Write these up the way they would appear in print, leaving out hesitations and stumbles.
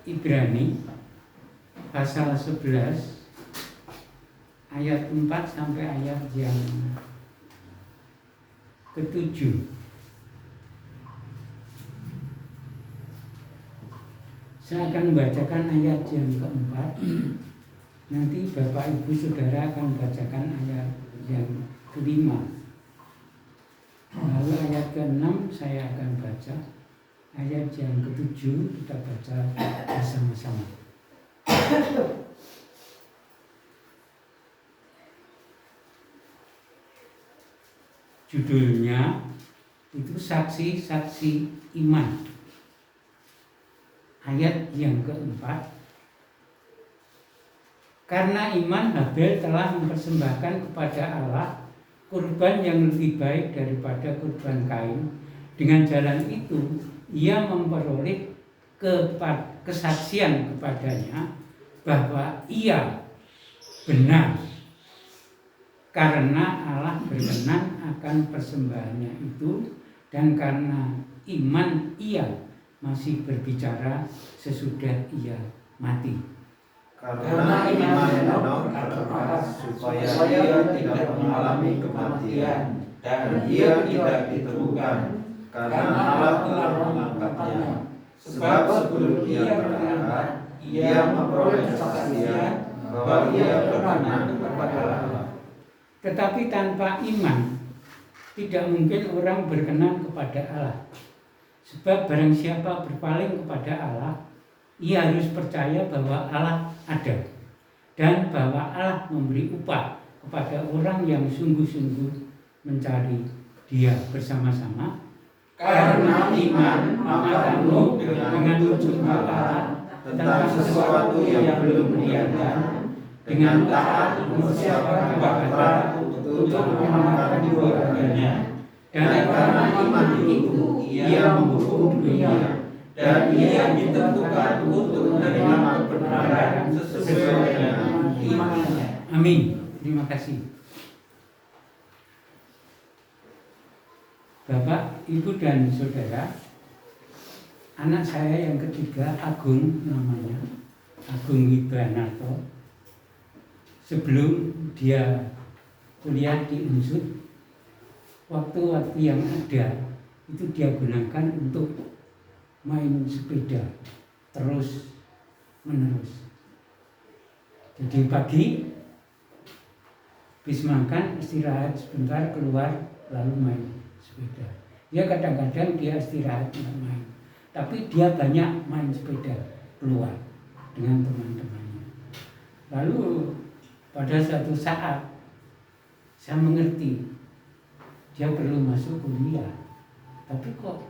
Ibrani pasal 11 ayat 4 sampai ayat yang ke-7. Saya akan membacakan ayat yang keempat. Nanti Bapak Ibu Saudara akan bacakan ayat yang kelima. Lalu ayat ke-6 saya akan baca. Ayat yang ke-7 kita baca bersama-sama. Judulnya itu saksi-saksi iman. Ayat yang keempat. Karena iman Habel telah mempersembahkan kepada Allah kurban yang lebih baik daripada kurban Kain. Dengan jalan itu ia memperoleh kesaksian kepadanya bahwa ia benar, karena Allah berkenan akan persembahannya itu, dan karena iman ia masih berbicara sesudah ia mati. Karena iman Henokh berkeras supaya ia tidak mengalami kematian, dan ia tidak ditemukan, karena Allah telah mengangkatnya. Sebab sebelum ia berangkat, ia memperoleh kesaksian bahwa ia berkenan kepada Allah. Tetapi tanpa iman tidak mungkin orang berkenan kepada Allah. Sebab barang siapa berpaling kepada Allah, ia harus percaya bahwa Allah ada, dan bahwa Allah memberi upah kepada orang yang sungguh-sungguh mencari Dia bersama-sama. Karena iman maka Nuh dengan ujung Allah tentang sesuatu yang belum kelihatan, dengan taat mempersiapkan kata untuk menyelamatkan keluarganya. Dan karena iman itu ia menghukum dunia, dan ia ditentukan untuk menerima kebenaran sesuai dengan imannya. Amin. Terima kasih. Bapak, Ibu dan Saudara, anak saya yang ketiga, Agung namanya, Agung Wibanarto. Sebelum dia kuliah di Unsud, waktu-waktu yang ada itu dia gunakan untuk main sepeda terus menerus. Jadi pagi habis makan istirahat sebentar, keluar lalu main sepeda. Ya kadang-kadang dia istirahat nggak main, tapi dia banyak main sepeda keluar dengan teman-temannya. Lalu pada suatu saat saya mengerti dia perlu masuk kuliah, tapi kok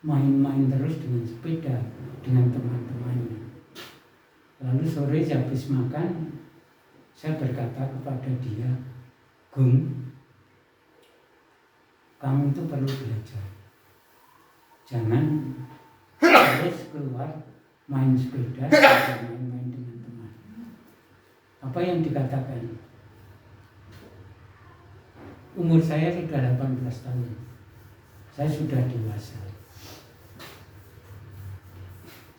main-main terus dengan sepeda dengan teman-temannya. Lalu sore habis makan saya berkata kepada dia, Gung, kamu itu perlu belajar. Jangan terus keluar main sepeda, main-main dengan teman. Apa yang dikatakan? Umur saya sudah 18 tahun. Saya sudah dewasa.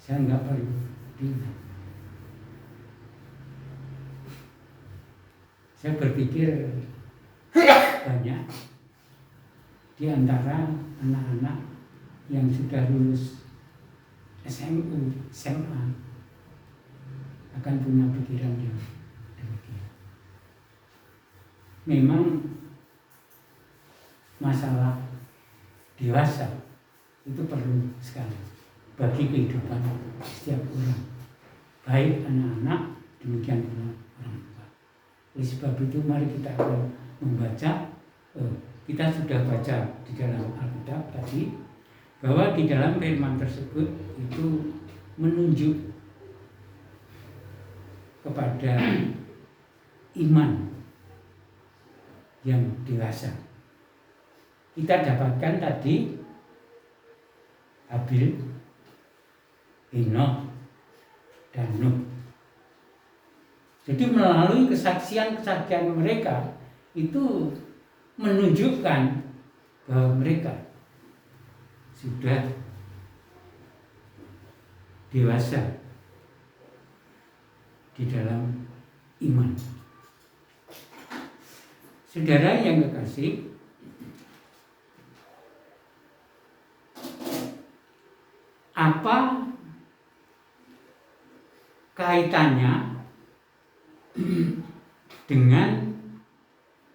Saya nggak perlu diingat. Saya berpikir banyak di antara anak-anak yang sudah lulus SMU, SMA akan punya pikiran yang demikian. Memang masalah dewasa itu perlu sekali bagi kehidupan setiap orang, baik anak-anak demikian pula orang tua. Oleh sebab itu mari kita akan membaca. Kita sudah baca di dalam Alkitab tadi bahwa di dalam firman tersebut itu menunjuk kepada iman yang dewasa. Kita dapatkan tadi Habel, Henokh, dan Nuh. Jadi melalui kesaksian-kesaksian mereka itu menunjukkan bahwa mereka sudah dewasa di dalam iman. Saudara yang kekasih, apa kaitannya dengan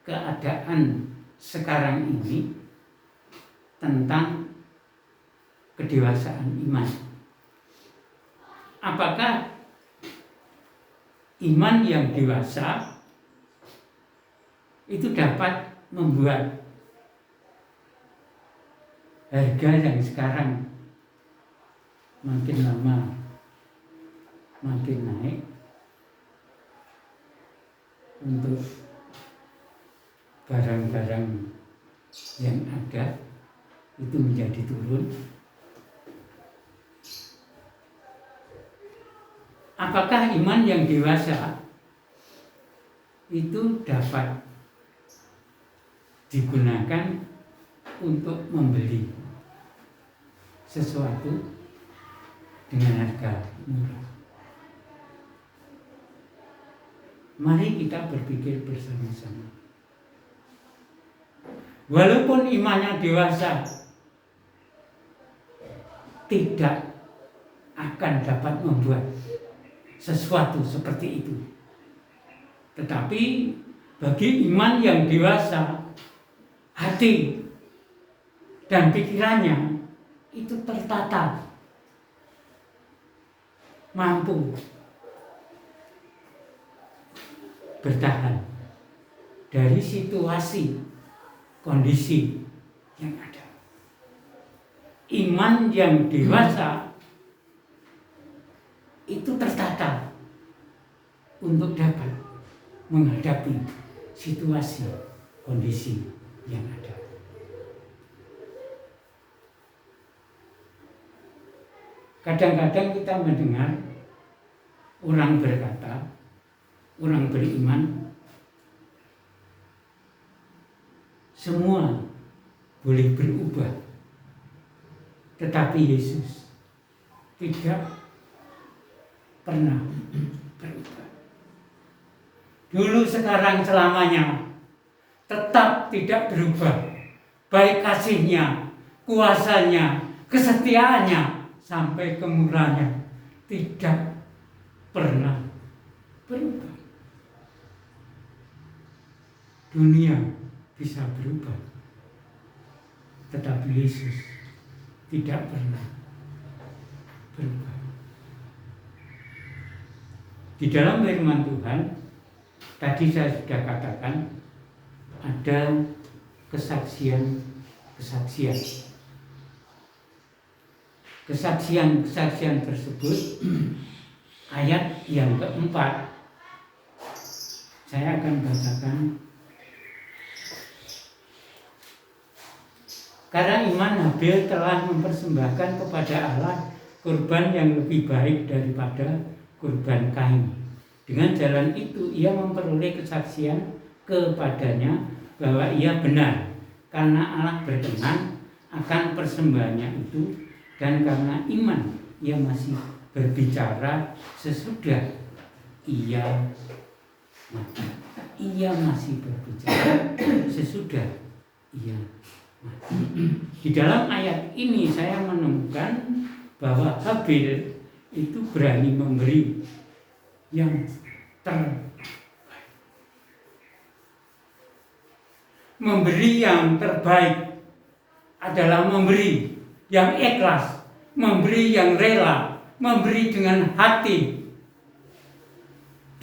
keadaan sekarang ini tentang kedewasaan iman? Apakah iman yang dewasa itu dapat membuat harga yang sekarang makin lama makin naik untuk barang-barang yang ada itu menjadi turun? Apakah iman yang dewasa itu dapat digunakan untuk membeli sesuatu dengan harga murah? Mari kita berpikir bersama-sama. Walaupun imannya dewasa, tidak akan dapat membuat sesuatu seperti itu. Tetapi bagi iman yang dewasa, hati dan pikirannya itu tertata, mampu bertahan dari situasi kondisi yang ada. Iman yang dewasa itu tertata untuk dapat menghadapi situasi kondisi yang ada. Kadang-kadang kita mendengar orang berkata, orang beriman, semua boleh berubah, tetapi Yesus tidak pernah berubah. Dulu, sekarang, selamanya tetap tidak berubah. Baik kasih-Nya, kuasanya, kesetiaannya, sampai kemurahannya tidak pernah berubah. Dunia bisa berubah, tetapi Yesus tidak pernah berubah. Di dalam firman Tuhan, tadi saya sudah katakan, ada kesaksian-kesaksian. Kesaksian-kesaksian tersebut, ayat yang keempat, saya akan bacakan. Karena iman Habil telah mempersembahkan kepada Allah kurban yang lebih baik daripada kurban Kain. Dengan jalan itu ia memperoleh kesaksian kepadanya bahwa ia benar, karena Allah berkenan akan persembahannya itu, dan karena iman ia masih berbicara sesudah ia mati. Ia masih berbicara sesudah ia mati. Di dalam ayat ini saya menemukan bahwa Habil itu berani memberi yang terbaik. Memberi yang terbaik adalah memberi yang ikhlas, memberi yang rela, memberi dengan hati,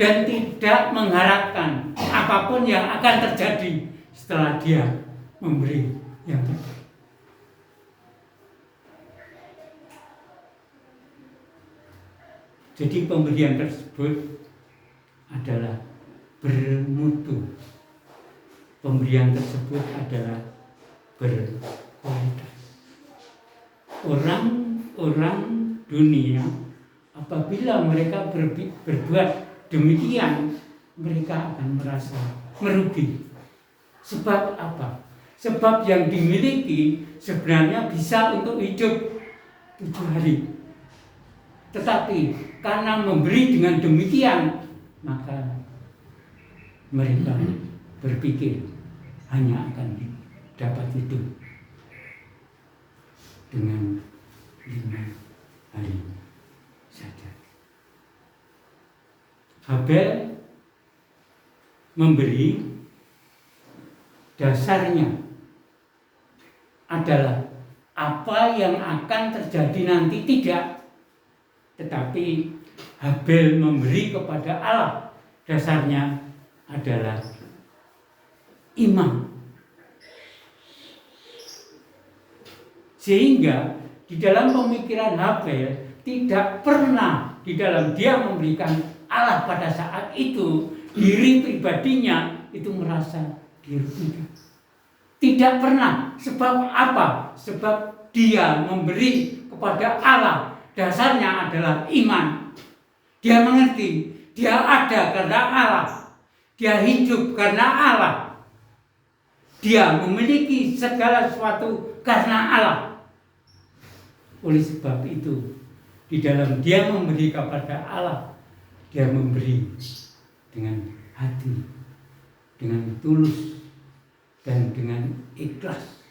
dan tidak mengharapkan apapun yang akan terjadi setelah dia memberi yang terbaik. Jadi pemberian tersebut adalah bermutu. Pemberian tersebut adalah berkualitas. Orang-orang dunia, apabila mereka berbuat demikian, mereka akan merasa merugi. Sebab apa? Sebab yang dimiliki sebenarnya bisa untuk hidup 7 hari. Tetapi karena memberi dengan demikian, maka mereka berpikir hanya akan dapat hidup dengan 5 hari saja. Habel memberi dasarnya adalah apa yang akan terjadi nanti tidak. Tetapi Habel memberi kepada Allah dasarnya adalah iman. Sehingga di dalam pemikiran Habel tidak pernah di dalam dia memberikan Allah pada saat itu diri pribadinya itu merasa dirugikan. Tidak pernah. Sebab apa? Sebab dia memberi kepada Allah dasarnya adalah iman. Dia mengerti dia ada karena Allah. Dia hidup karena Allah. Dia memiliki segala sesuatu karena Allah. Oleh sebab itu, di dalam dia memberi kepada Allah, dia memberi dengan hati, dengan tulus, dan dengan ikhlas.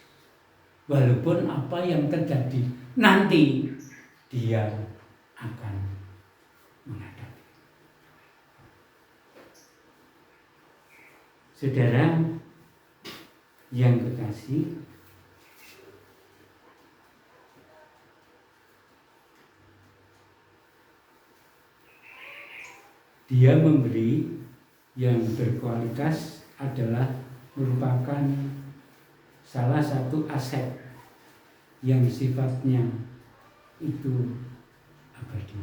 Walaupun apa yang terjadi nanti, dia akan menghadapi. Saudara yang kekasih, dia memberi yang berkualitas adalah merupakan salah satu aset yang sifatnya itu abadi.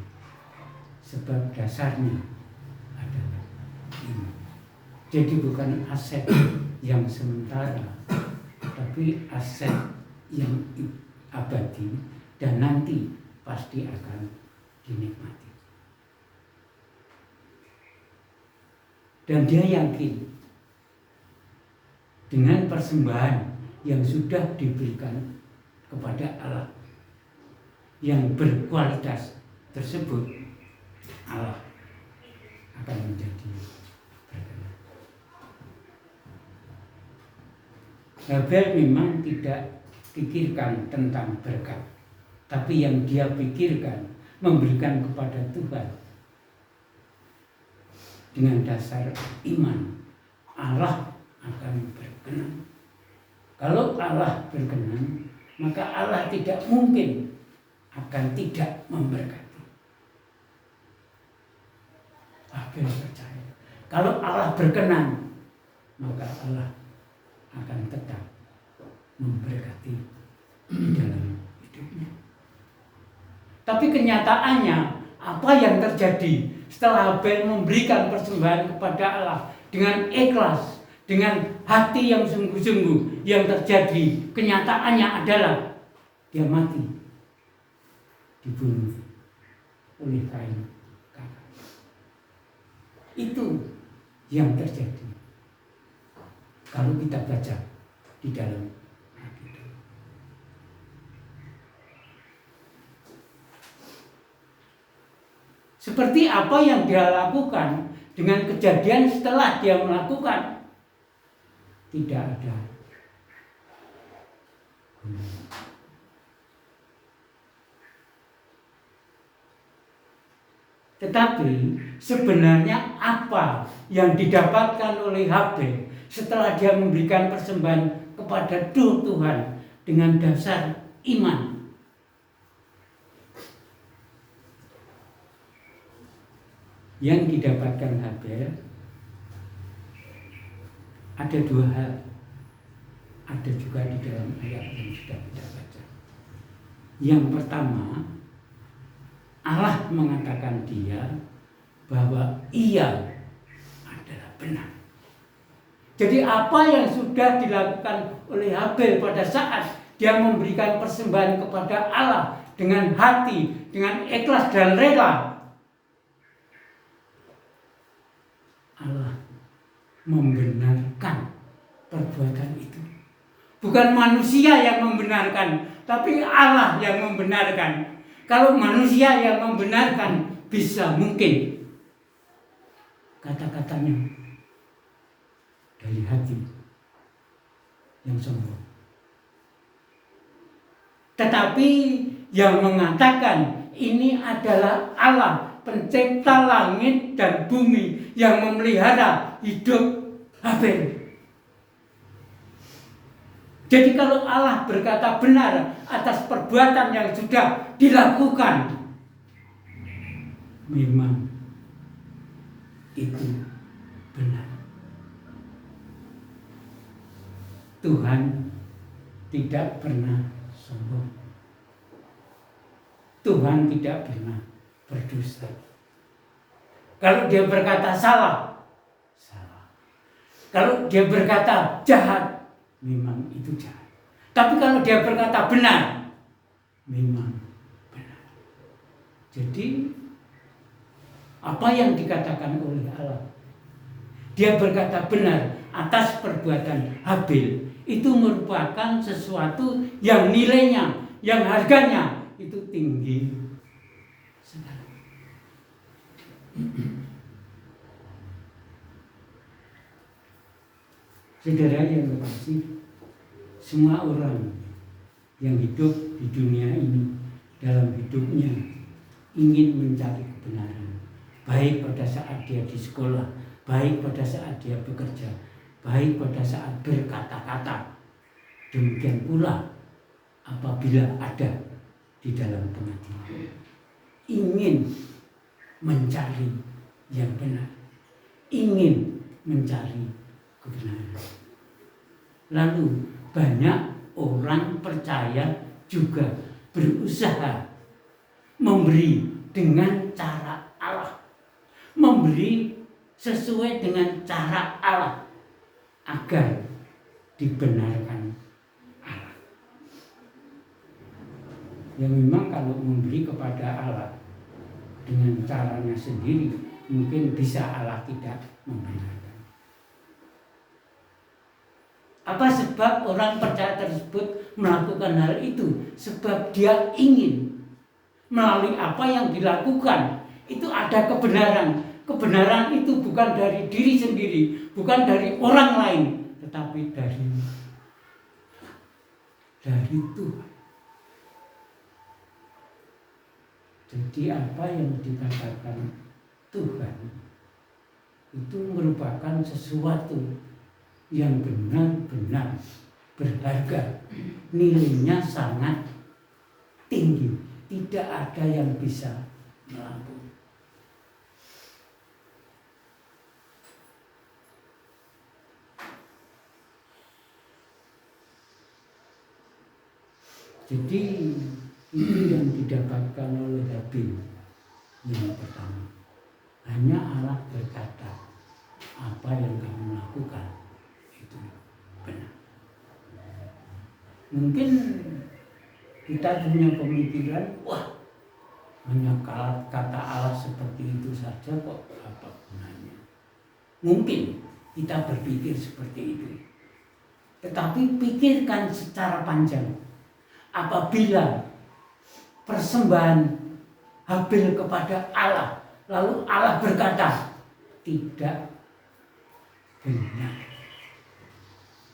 Sebab dasarnya adalah iman. Jadi bukan aset yang sementara, tapi aset yang abadi dan nanti pasti akan dinikmati. Dan dia yakin dengan persembahan yang sudah diberikan kepada Allah yang berkualitas tersebut, Allah akan menjadi berkenan. Habel memang tidak pikirkan tentang berkat, tapi yang dia pikirkan memberikan kepada Tuhan. Dengan dasar iman, Allah akan berkenan. Kalau Allah berkenan, maka Allah tidak mungkin akan tidak memberkati. Habel percaya, kalau Allah berkenan, maka Allah akan tetap memberkati di dalam hidupnya. Tapi kenyataannya, apa yang terjadi setelah Habel memberikan persembahan kepada Allah dengan ikhlas, dengan hati yang sungguh-sungguh, yang terjadi kenyataannya adalah dia mati, dibunuh oleh Kain kakak. Itu yang terjadi kalau kita baca di dalam Alkitab. Seperti apa yang dia lakukan dengan kejadian setelah dia melakukan, tidak ada gunanya. Tetapi sebenarnya apa yang didapatkan oleh Habel setelah dia memberikan persembahan kepada Tuhan dengan dasar iman? Yang didapatkan Habel ada 2 hal. Ada juga di dalam ayat yang sudah kita baca. Yang pertama, Allah mengatakan dia bahwa ia adalah benar. Jadi apa yang sudah dilakukan oleh Habel pada saat dia memberikan persembahan kepada Allah dengan hati, dengan ikhlas dan rela, Allah membenarkan perbuatan itu. Bukan manusia yang membenarkan, tapi Allah yang membenarkan. Kalau manusia yang membenarkan bisa mungkin kata-katanya dari hati yang sombong. Tetapi yang mengatakan ini adalah Allah pencipta langit dan bumi yang memelihara hidup Habel. Jadi kalau Allah berkata benar atas perbuatan yang sudah dilakukan, memang itu benar. Tuhan tidak pernah sombong. Tuhan tidak pernah berdusta. Kalau dia berkata salah, salah. Kalau dia berkata jahat, memang itu jahat. Tapi kalau dia berkata benar, memang benar. Jadi apa yang dikatakan oleh Allah, dia berkata benar atas perbuatan Habel, itu merupakan sesuatu yang nilainya, yang harganya itu tinggi sekali. Saudara yang terkasih, semua orang yang hidup di dunia ini dalam hidupnya ingin mencari kebenaran, baik pada saat dia di sekolah, baik pada saat dia bekerja, baik pada saat berkata-kata. Demikian pula apabila ada di dalam pengadilan, ingin mencari yang benar, ingin mencari kebenaran. Lalu banyak orang percaya juga berusaha memberi dengan cara Allah, memberi sesuai dengan cara Allah agar dibenarkan Allah. Yang memang kalau memberi kepada Allah dengan caranya sendiri, mungkin bisa Allah tidak membenarkan. Apa sebab orang percaya tersebut melakukan hal itu? Sebab dia ingin melalui apa yang dilakukan itu ada kebenaran. Kebenaran itu bukan dari diri sendiri, bukan dari orang lain, tetapi dari Tuhan. Jadi apa yang dikatakan Tuhan itu merupakan sesuatu yang benar-benar berharga, nilainya sangat tinggi, tidak ada yang bisa melampaui. Jadi itu yang didapatkan oleh Habel yang pertama. Hanya Allah berkata, apa yang kamu lakukan itu benar. Mungkin kita punya pemikiran, wah, hanya kata Allah seperti itu saja kok apa gunanya. Mungkin kita berpikir seperti itu. Tetapi pikirkan secara panjang. Apabila persembahan Habel kepada Allah, lalu Allah berkata tidak benar,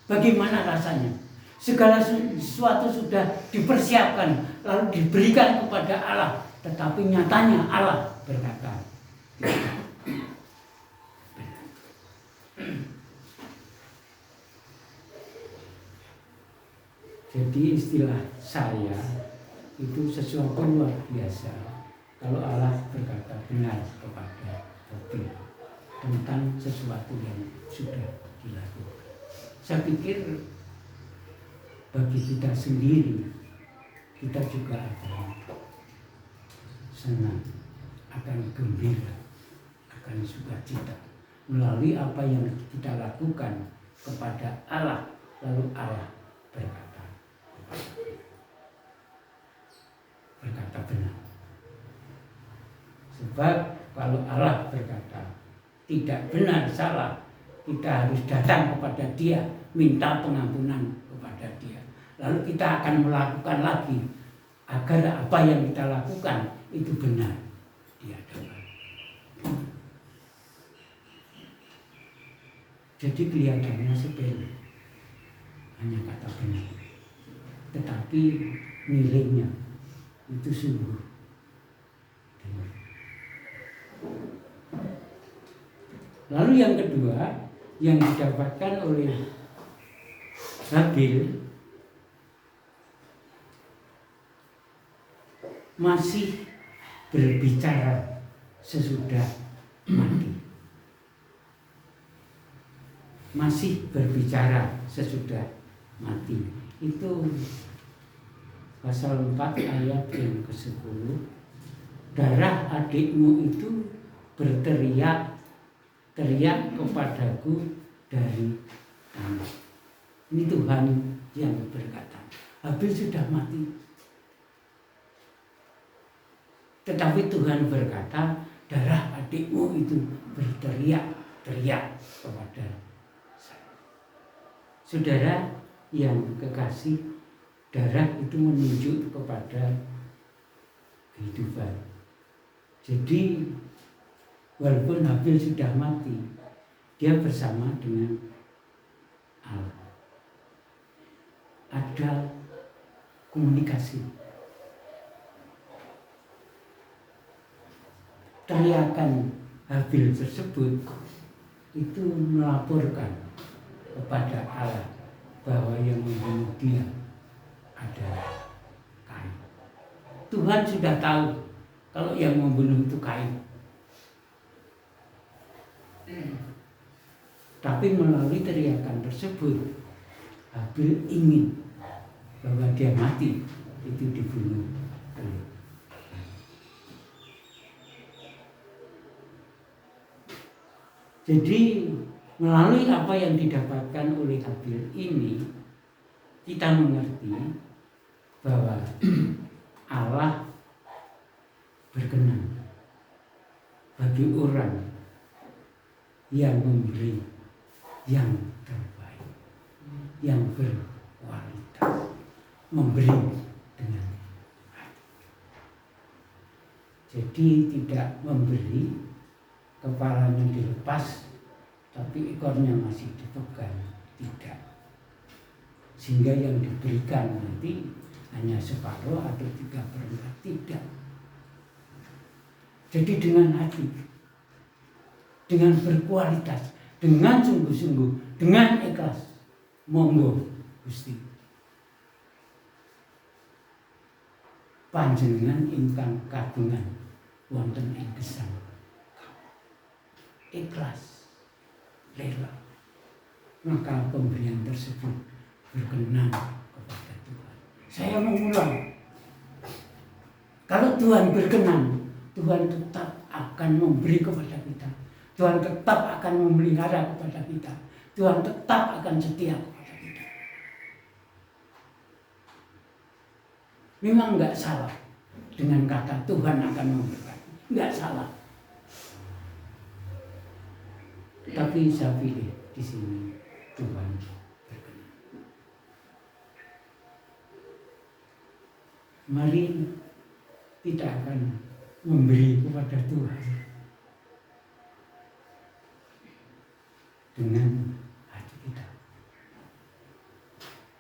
bagaimana rasanya? Segala sesuatu sudah dipersiapkan lalu diberikan kepada Allah, tetapi nyatanya Allah berkata tidak benar. Jadi istilah saya itu sesuatu luar biasa kalau Allah berkata benar kepada Habel tentang sesuatu yang sudah dilakukan. Saya pikir bagi kita sendiri, kita juga akan senang, akan gembira, akan sukacita melalui apa yang kita lakukan kepada Allah, lalu Allah berkata benar. Sebab kalau Allah berkata tidak benar, salah, kita harus datang kepada Dia, minta pengampunan kepada Dia. Lalu kita akan melakukan lagi agar apa yang kita lakukan itu benar di hadapan. Jadi kelihatannya sepele, hanya kata benar, tetapi nilainya itu sungguh benar. Lalu yang kedua yang didapatkan oleh Habil masih berbicara sesudah mati. Masih berbicara sesudah mati. Itu pasal 4 ayat yang ke-10. Darah adikmu itu berteriak kepadaku dari tanah. Ini Tuhan yang berkata. Habil sudah mati. Tetapi Tuhan berkata, darah adikmu itu berteriak kepada saya. Saudara yang kekasih, darah itu menunjuk kepada kehidupan. Jadi walaupun Habil sudah mati, dia bersama dengan Allah. Ada komunikasi. Teriakan Habil tersebut itu melaporkan kepada Allah bahwa yang membunuh dia adalah Kain. Tuhan sudah tahu kalau yang membunuh itu Kain. Tapi melalui teriakan tersebut, Habil ingin bahwa dia mati itu dibunuh oleh. Jadi melalui apa yang didapatkan oleh Habil ini, kita mengerti bahwa Allah berkenan bagi orang yang memberi yang terbaik, yang berkualitas, memberi dengan hati. Jadi tidak memberi kepalanya dilepas tapi ekornya masih dipegang, tidak. Sehingga yang diberikan nanti hanya separuh atau 3/4, tidak. Jadi dengan hati, dengan berkualitas, dengan sungguh-sungguh, dengan ikhlas, monggo Gusti. Panjenengan ingkang kagungan wonten ing gesang. Ikhlas, rela, maka pemberian tersebut berkenan kepada Tuhan. Saya mengulang, kalau Tuhan berkenan, Tuhan tetap akan memberi kepada kita. Tuhan tetap akan memelihara kepada kita. Tuhan tetap akan setia kepada kita. Memang enggak salah dengan kata Tuhan akan memberkati, enggak salah. Tapi saya pilih di sini Tuhan berkenan. Mari kita akan memberi kepada Tuhan dengan hati kita,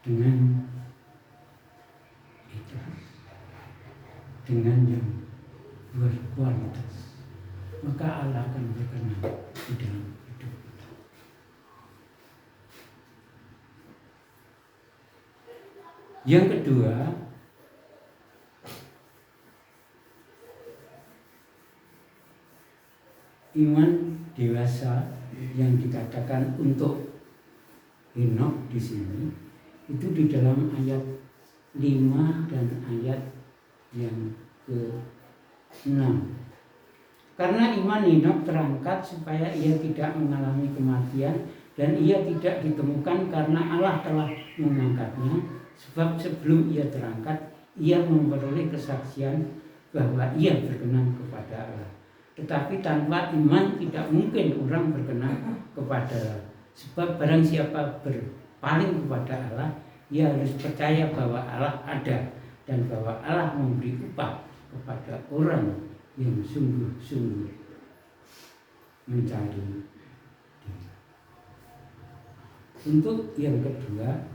dengan ikhlas, dengan yang berkualitas, maka Allah akan berkenan di dalam hidup kita. Yang kedua, iman dewasa yang dikatakan untuk Henokh di sini itu di dalam ayat 5 dan ayat yang ke-6. Karena iman Henokh terangkat supaya ia tidak mengalami kematian dan ia tidak ditemukan karena Allah telah mengangkatnya, sebab sebelum ia terangkat ia memperoleh kesaksian bahwa ia berkenan kepada Allah. Tetapi tanpa iman tidak mungkin orang berkenan kepada Allah. Sebab barang siapa berpaling kepada Allah, ia harus percaya bahwa Allah ada dan bahwa Allah memberi upah kepada orang yang sungguh-sungguh mencari Dia. Untuk yang kedua,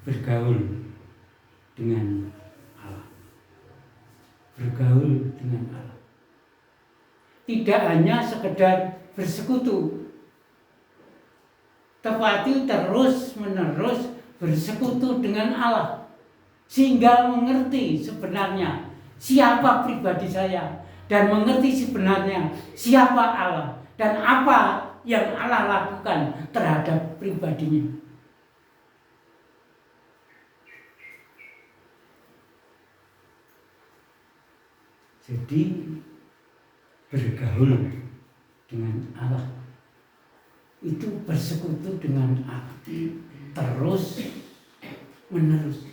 bergaul dengan Allah. Bergaul dengan Allah. Tidak hanya sekedar bersekutu, tetapi terus-menerus bersekutu dengan Allah, sehingga mengerti sebenarnya siapa pribadi saya, dan mengerti sebenarnya siapa Allah dan apa yang Allah lakukan terhadap pribadinya. Jadi bergaul dengan Allah itu bersekutu dengan Allah terus menerus,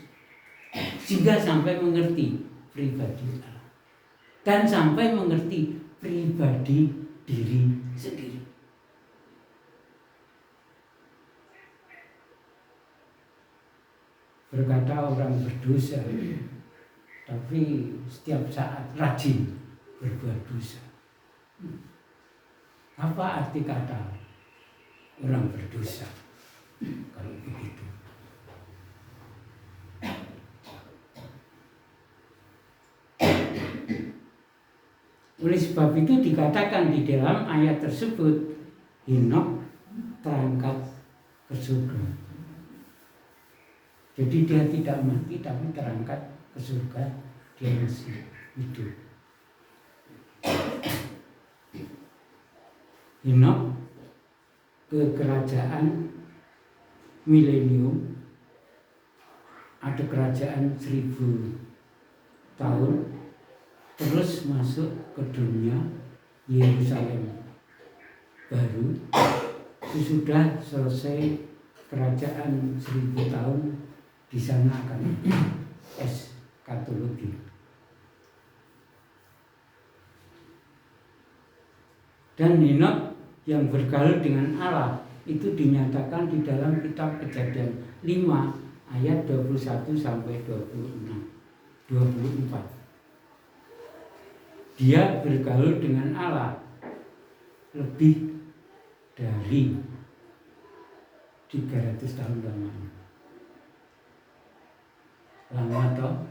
sehingga sampai mengerti pribadi Allah dan sampai mengerti pribadi diri sendiri. Berkata orang berdosa, tapi setiap saat rajin berbuat dosa. Apa arti kata orang berdosa kalau begitu? Oleh sebab itu dikatakan di dalam ayat tersebut, Henokh terangkat ke surga. Jadi dia tidak mati tapi terangkat ke surga, dia masih hidup. Henokh ke kerajaan milenium, ada kerajaan 1000 tahun, terus masuk ke dunia Yerusalem baru. Sesudah selesai kerajaan 1000 tahun, di sana akan eskatologi. Dan Henokh yang bergaul dengan Allah itu dinyatakan di dalam kitab Kejadian 5 ayat 21 sampai 24. Dia bergaul dengan Allah lebih dari 300 tahun lamanya. Lama toh?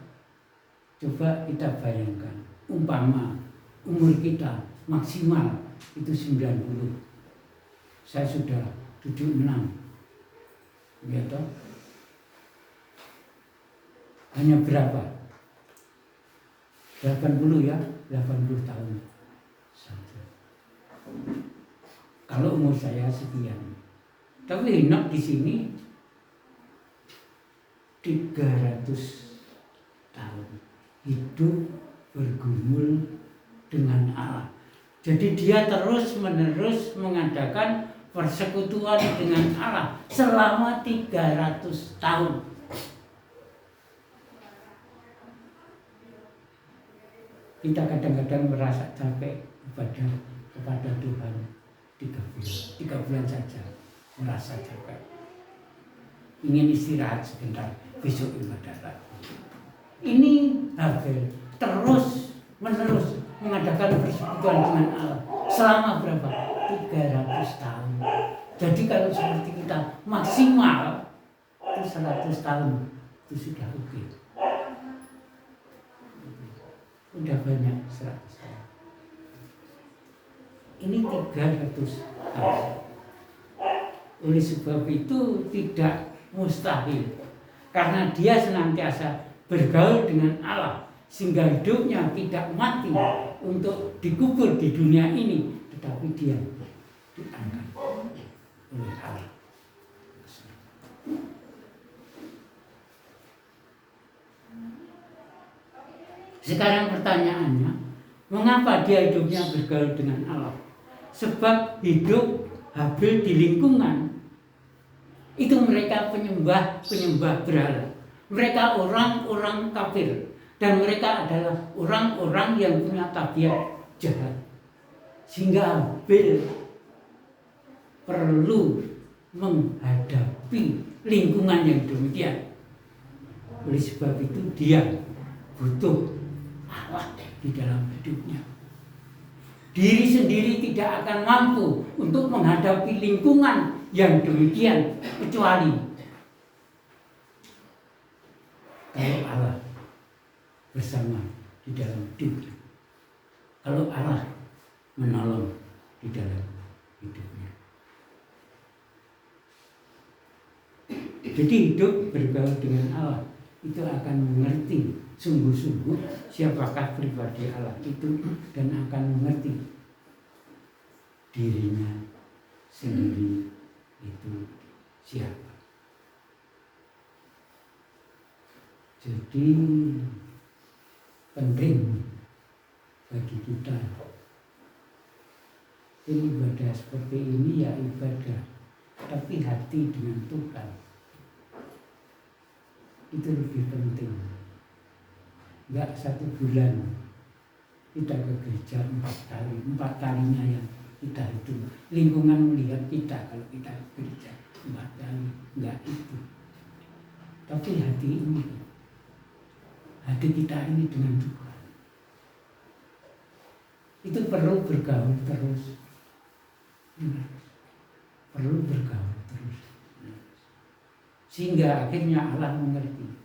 Coba kita bayangkan, umpama umur kita maksimal itu 90. Saya sudah 76. Ya toh? Hanya berapa? 80 ya? 80 tahun saja. Kalau umur saya sekian. Tapi Henokh di sini 300 tahun hidup bergumul dengan Allah. Jadi dia terus-menerus mengadakan persekutuan dengan Allah selama 300 tahun. Kita kadang-kadang merasa capek kepada Tuhan 3 bulan saja merasa capek, ingin istirahat sebentar, besok ibadah lagi. Ini Habel terus menerus mengadakan persekutuan dengan Allah selama berapa? 300 tahun. Jadi kalau seperti kita maksimal itu 100 tahun itu sudah oke. Udah banyak 100 tahun. Ini 300 tahun. Oleh sebab itu tidak mustahil, karena dia senantiasa bergaul dengan Allah sehingga hidupnya tidak mati untuk dikubur di dunia ini, tetapi dia diangkat oleh Allah. Sekarang pertanyaannya, mengapa dia hidupnya bergaul dengan Allah? Sebab hidup Habel di lingkungan itu mereka penyembah berhala. Mereka orang-orang kafir dan mereka adalah orang-orang yang punya tabiat jahat. Sehingga Habel perlu menghadapi lingkungan yang demikian. Oleh sebab itu dia butuh Allah di dalam hidupnya. Diri sendiri tidak akan mampu untuk menghadapi lingkungan yang demikian kecuali kalau Allah bersama di dalam hidupnya. Kalau Allah menolong di dalam hidupnya. Jadi hidup bergaul dengan Allah itu akan mengerti sungguh-sungguh siapakah pribadi Allah itu dan akan mengerti dirinya sendiri itu siapa. Jadi penting bagi kita ibadah seperti ini ya ibadah, tapi hati dengan Tuhan itu lebih penting. Enggak 1 bulan kita ke gereja 4 kalinya yang kita itu lingkungan melihat kita kalau kita ke gereja 4 kali, enggak itu. Tapi hati kita ini dengan Tuhan itu perlu bergaul terus, perlu bergaul terus, sehingga akhirnya Allah mengerti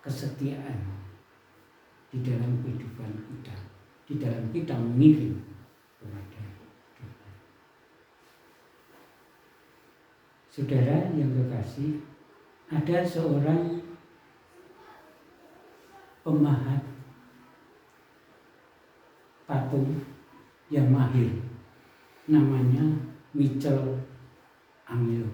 kesetiaan di dalam kehidupan kita, di dalam kita mengiring kepada Tuhan. Saudara yang kekasih, ada seorang pemahat patung yang mahir, namanya Michelangelo.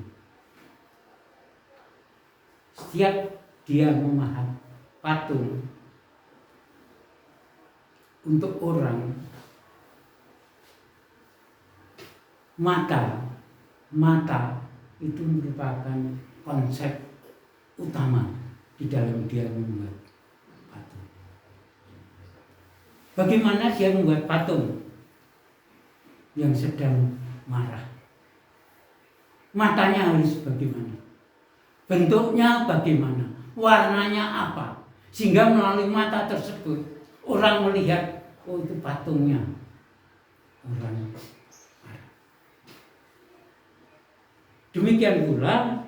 Setiap dia memahat patung untuk orang, mata itu merupakan konsep utama di dalam dia membuat patung. Bagaimana dia membuat patung yang sedang marah? Matanya harus bagaimana? Bentuknya bagaimana? Warnanya apa? Sehingga melalui mata tersebut orang melihat, oh itu patungnya orang marah. Demikian pula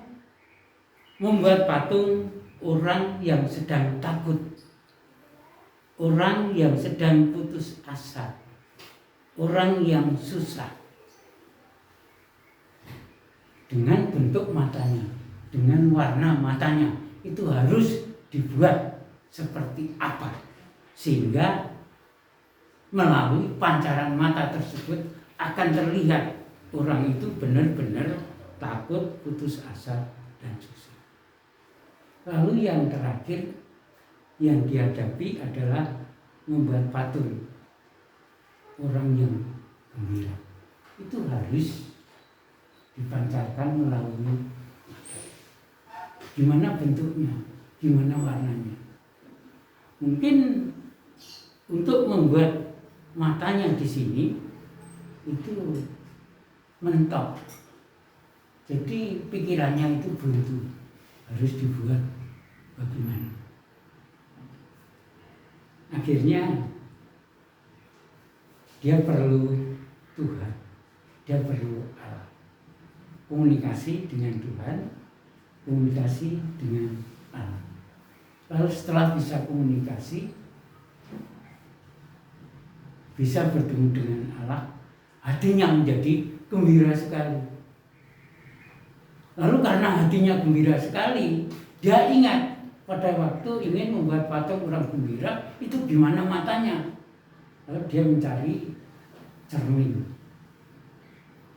membuat patung orang yang sedang takut, orang yang sedang putus asa, orang yang susah. Dengan bentuk matanya, dengan warna matanya, itu harus dibuat seperti apa, sehingga melalui pancaran mata tersebut akan terlihat orang itu benar-benar takut, putus asa, dan susah. Lalu yang terakhir yang dihadapi adalah membuat patung orang yang gembira. Itu harus dipancarkan melalui gimana bentuknya, gimana warnanya. Mungkin untuk membuat matanya di sini itu mentok. Jadi pikirannya itu buntu, harus dibuat bagaimana. Akhirnya dia perlu Tuhan, dia perlu Allah. Komunikasi dengan Tuhan, komunikasi dengan Allah. Lalu setelah bisa komunikasi, bisa bertemu dengan Allah, hatinya menjadi gembira sekali. Lalu karena hatinya gembira sekali, dia ingat pada waktu ingin membuat patung orang gembira, itu gimana matanya. Lalu dia mencari cermin.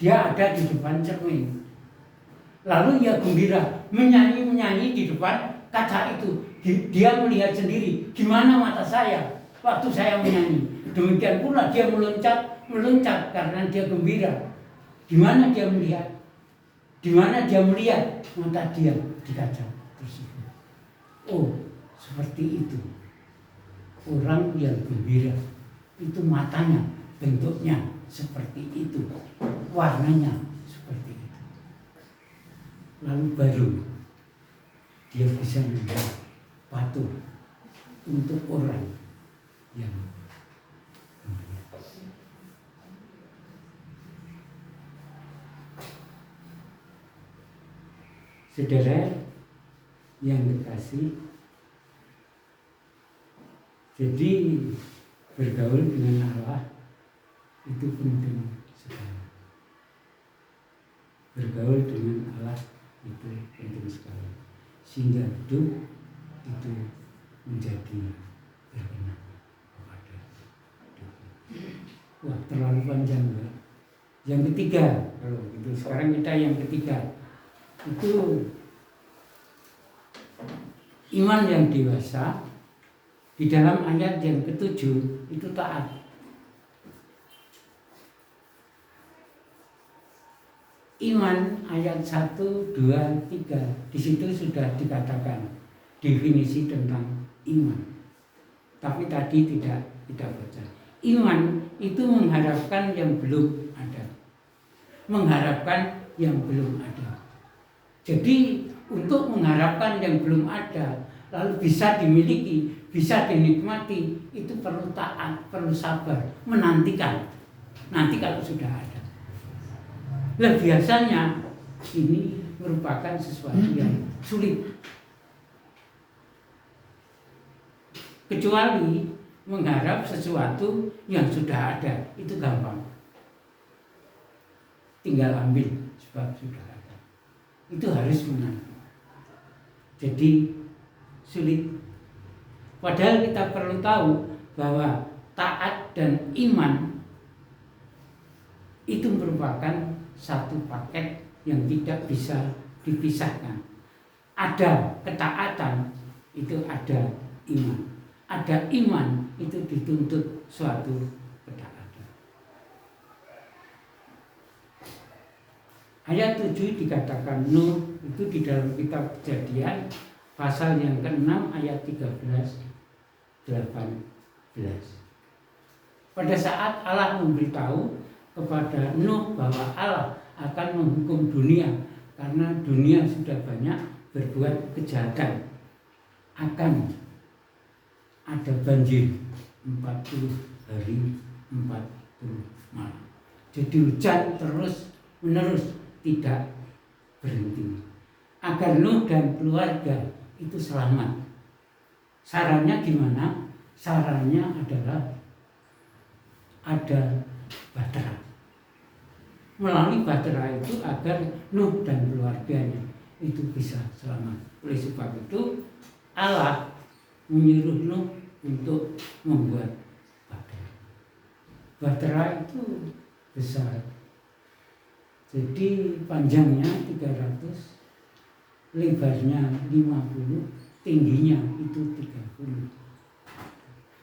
Dia ada di depan cermin. Lalu ia gembira, menyanyi di depan kaca itu. Dia melihat sendiri, gimana mata saya waktu saya menyanyi. Demikian pula dia meloncat karena dia gembira. Gimana dia melihat? Di mana dia melihat mata dia di kaca tersebut. Oh, seperti itu. Orang yang gembira itu matanya, bentuknya seperti itu, warnanya seperti itu. Lalu baru dia bisa melihat patuh untuk orang yang mulia. Saudara yang kekasih, jadi bergaul dengan Allah itu penting sekali. Bergaul dengan Allah itu penting sekali, sehingga hidup itu menjadi berkenan kepada Tuhan. Wah, terlalu panjang ya. Yang ketiga, kalau gitu sekarang kita yang ketiga itu iman yang dewasa. Di dalam ayat yang ketujuh itu taat. Iman ayat 1, 2, 3 di situ sudah dikatakan definisi tentang iman. Tapi tadi tidak baca. Iman itu mengharapkan yang belum ada. Mengharapkan yang belum ada. Jadi untuk mengharapkan yang belum ada lalu bisa dimiliki, bisa dinikmati, itu perlu taat, perlu sabar, menantikan. Nanti kalau sudah ada. Nah, biasanya ini merupakan sesuatu yang sulit. Kecuali mengharap sesuatu yang sudah ada, itu gampang. Tinggal ambil sebab sudah ada. Itu harus menanti. Jadi sulit. Padahal kita perlu tahu bahwa taat dan iman itu merupakan satu paket yang tidak bisa dipisahkan. Ada ketaatan, itu ada iman. Ada iman, itu dituntut suatu ketaatan. Ayat 7 dikatakan Nuh itu di dalam kitab Kejadian pasal yang ke-6 ayat 13-18. Pada saat Allah memberitahu kepada Nuh bahwa Allah akan menghukum dunia karena dunia sudah banyak berbuat kejahatan, akan ada banjir 40 hari 40 malam. Jadi hujan terus menerus tidak berhenti. Agar Nuh dan keluarga itu selamat. Sarannya gimana? Sarannya adalah ada bahtera. Melalui bahtera itu agar Nuh dan keluarganya itu bisa selamat. Oleh sebab itu Allah menyuruh Nuh untuk membuat bahtera. Bahtera itu besar. Jadi panjangnya 300, lebarnya 50, tingginya itu 30.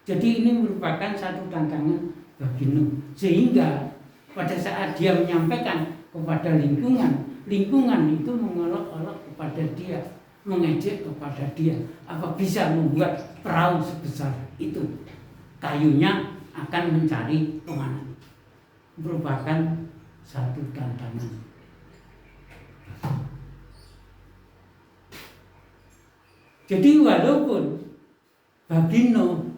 Jadi ini merupakan satu tantangan bagi Nuh. Sehingga pada saat dia menyampaikan kepada lingkungan itu mengolok-olok kepada dia, mengejek kepada dia. Apa bisa membuat perahu sebesar itu? Kayunya akan mencari kemana? Merupakan satu tantangan. Jadi walaupun bagi Nuh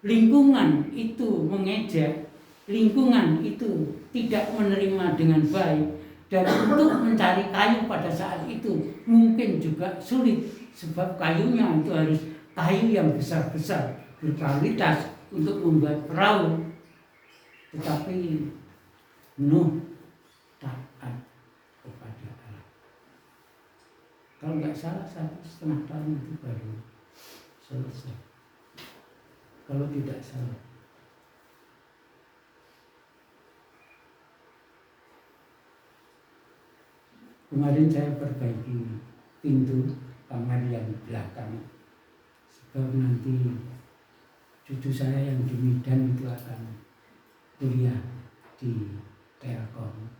lingkungan itu mengejek, lingkungan itu tidak menerima dengan baik, dan untuk mencari kayu pada saat itu mungkin juga sulit, sebab kayunya itu harus kayu yang besar-besar berkualitas untuk membuat perahu. Tetapi Nuh taat kepada Allah. Kalau nggak salah 1,5 tahun itu baru selesai. Kalau tidak salah. Kemarin saya perbaiki pintu kamar yang belakang, sebab nanti cucu saya yang di Medan itu akan kuliah di Telkom.